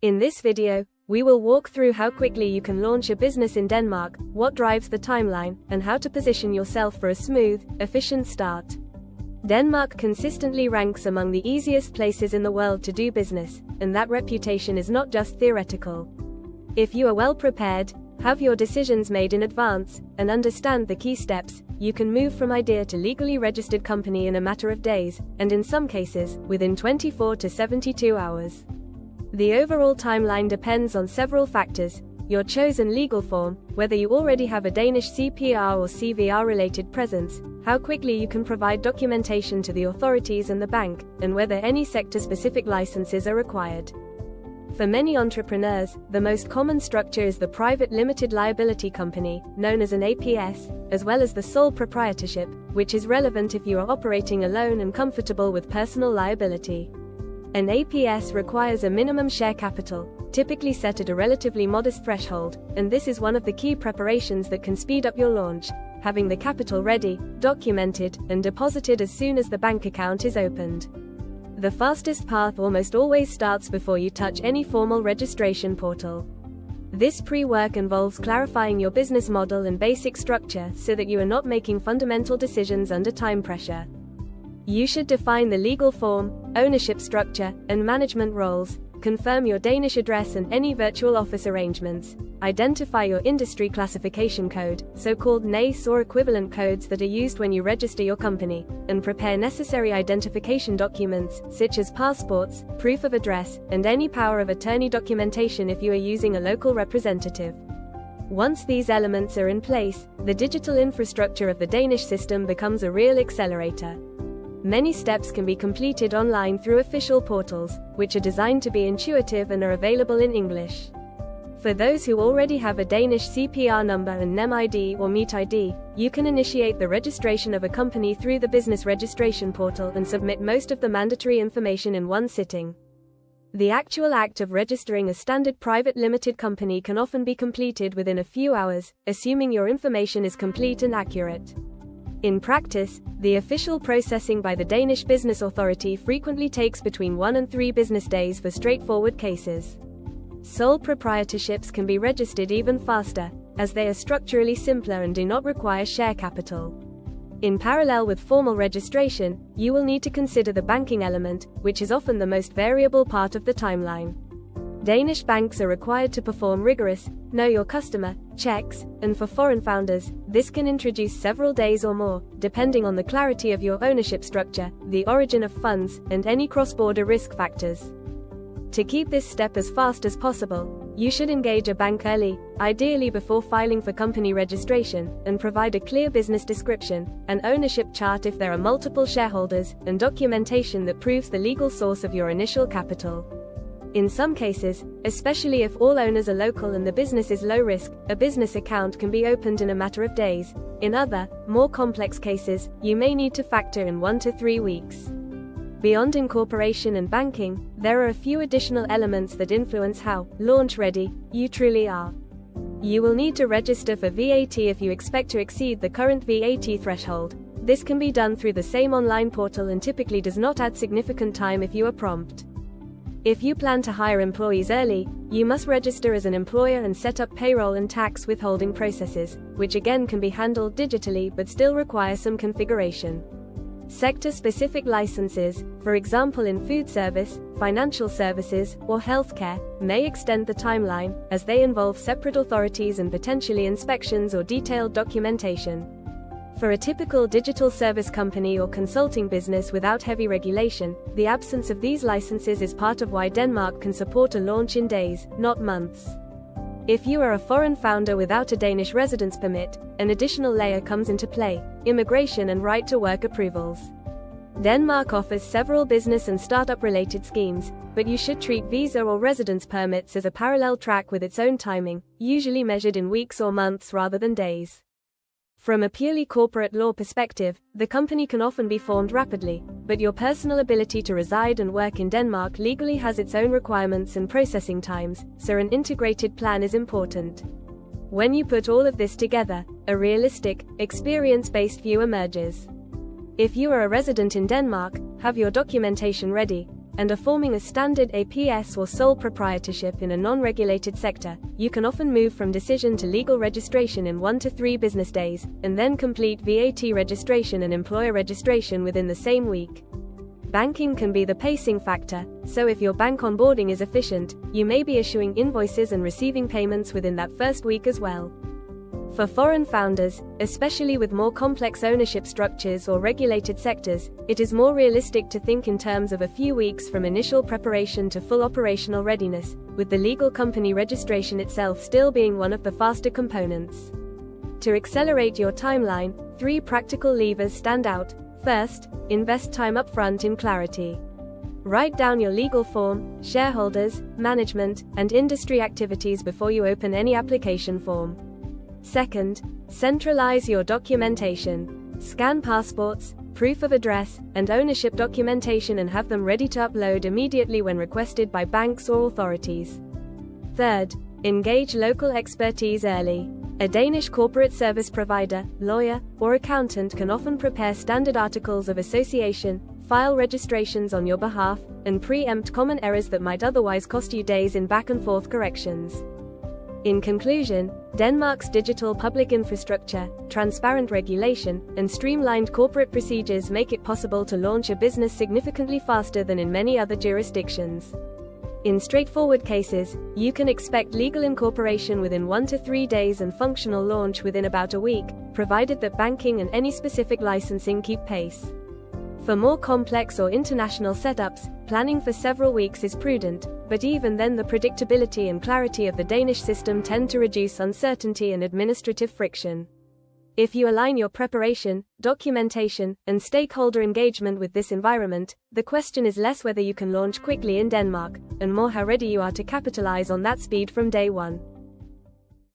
In this video, we will walk through how quickly you can launch a business in Denmark, what drives the timeline, and how to position yourself for a smooth, efficient start. Denmark consistently ranks among the easiest places in the world to do business, and that reputation is not just theoretical. If you are well prepared, have your decisions made in advance, and understand the key steps, you can move from idea to legally registered company in a matter of days, and in some cases, within 24 to 72 hours. The overall timeline depends on several factors: your chosen legal form, whether you already have a Danish CPR or CVR-related presence, how quickly you can provide documentation to the authorities and the bank, and whether any sector-specific licenses are required. For many entrepreneurs, the most common structure is the private limited liability company, known as an APS, as well as the sole proprietorship, which is relevant if you are operating alone and comfortable with personal liability. An APS requires a minimum share capital, typically set at a relatively modest threshold, and this is one of the key preparations that can speed up your launch, having the capital ready, documented, and deposited as soon as the bank account is opened. The fastest path almost always starts before you touch any formal registration portal. This pre-work involves clarifying your business model and basic structure so that you are not making fundamental decisions under time pressure. You should define the legal form, ownership structure, and management roles, confirm your Danish address and any virtual office arrangements, identify your industry classification code, so-called NACE or equivalent codes that are used when you register your company, and prepare necessary identification documents, such as passports, proof of address, and any power of attorney documentation if you are using a local representative. Once these elements are in place, the digital infrastructure of the Danish system becomes a real accelerator. Many steps can be completed online through official portals, which are designed to be intuitive and are available in English. For those who already have a Danish CPR number and NEM ID or MET ID, you can initiate the registration of a company through the business registration portal and submit most of the mandatory information in one sitting. The actual act of registering a standard private limited company can often be completed within a few hours, assuming your information is complete and accurate. In practice, the official processing by the Danish Business Authority frequently takes between 1 and 3 business days for straightforward cases. Sole proprietorships can be registered even faster, as they are structurally simpler and do not require share capital. In parallel with formal registration, you will need to consider the banking element, which is often the most variable part of the timeline. Danish banks are required to perform rigorous, know your customer, checks, and for foreign founders, this can introduce several days or more, depending on the clarity of your ownership structure, the origin of funds, and any cross-border risk factors. To keep this step as fast as possible, you should engage a bank early, ideally before filing for company registration, and provide a clear business description, an ownership chart if there are multiple shareholders, and documentation that proves the legal source of your initial capital. In some cases, especially if all owners are local and the business is low risk, a business account can be opened in a matter of days. In other, more complex cases, you may need to factor in 1 to 3 weeks. Beyond incorporation and banking, there are a few additional elements that influence how launch-ready you truly are. You will need to register for VAT if you expect to exceed the current VAT threshold. This can be done through the same online portal and typically does not add significant time if you are prompt. If you plan to hire employees early, you must register as an employer and set up payroll and tax withholding processes, which again can be handled digitally but still require some configuration. Sector-specific licenses, for example in food service, financial services, or healthcare, may extend the timeline, as they involve separate authorities and potentially inspections or detailed documentation. For a typical digital service company or consulting business without heavy regulation, the absence of these licenses is part of why Denmark can support a launch in days, not months. If you are a foreign founder without a Danish residence permit, an additional layer comes into play: immigration and right-to-work approvals. Denmark offers several business and startup-related schemes, but you should treat visa or residence permits as a parallel track with its own timing, usually measured in weeks or months rather than days. From a purely corporate law perspective, the company can often be formed rapidly, but your personal ability to reside and work in Denmark legally has its own requirements and processing times, so an integrated plan is important. When you put all of this together, a realistic, experience-based view emerges. If you are a resident in Denmark, have your documentation ready, and are forming a standard APS or sole proprietorship in a non-regulated sector, you can often move from decision to legal registration in 1 to 3 business days, and then complete VAT registration and employer registration within the same week. Banking can be the pacing factor, so if your bank onboarding is efficient, you may be issuing invoices and receiving payments within that first week as well. For foreign founders, especially with more complex ownership structures or regulated sectors, it is more realistic to think in terms of a few weeks from initial preparation to full operational readiness, with the legal company registration itself still being one of the faster components. To accelerate your timeline, 3 practical levers stand out. First, invest time upfront in clarity. Write down your legal form, shareholders, management, and industry activities before you open any application form. Second, centralize your documentation. Scan passports, proof of address, and ownership documentation and have them ready to upload immediately when requested by banks or authorities. Third, engage local expertise early. A Danish corporate service provider, lawyer, or accountant can often prepare standard articles of association, file registrations on your behalf, and preempt common errors that might otherwise cost you days in back-and-forth corrections. In conclusion, Denmark's digital public infrastructure, transparent regulation, and streamlined corporate procedures make it possible to launch a business significantly faster than in many other jurisdictions. In straightforward cases, you can expect legal incorporation within 1 to 3 days and functional launch within about a week, provided that banking and any specific licensing keep pace. For more complex or international setups, planning for several weeks is prudent, but even then the predictability and clarity of the Danish system tend to reduce uncertainty and administrative friction. If you align your preparation, documentation, and stakeholder engagement with this environment, the question is less whether you can launch quickly in Denmark, and more how ready you are to capitalize on that speed from day one.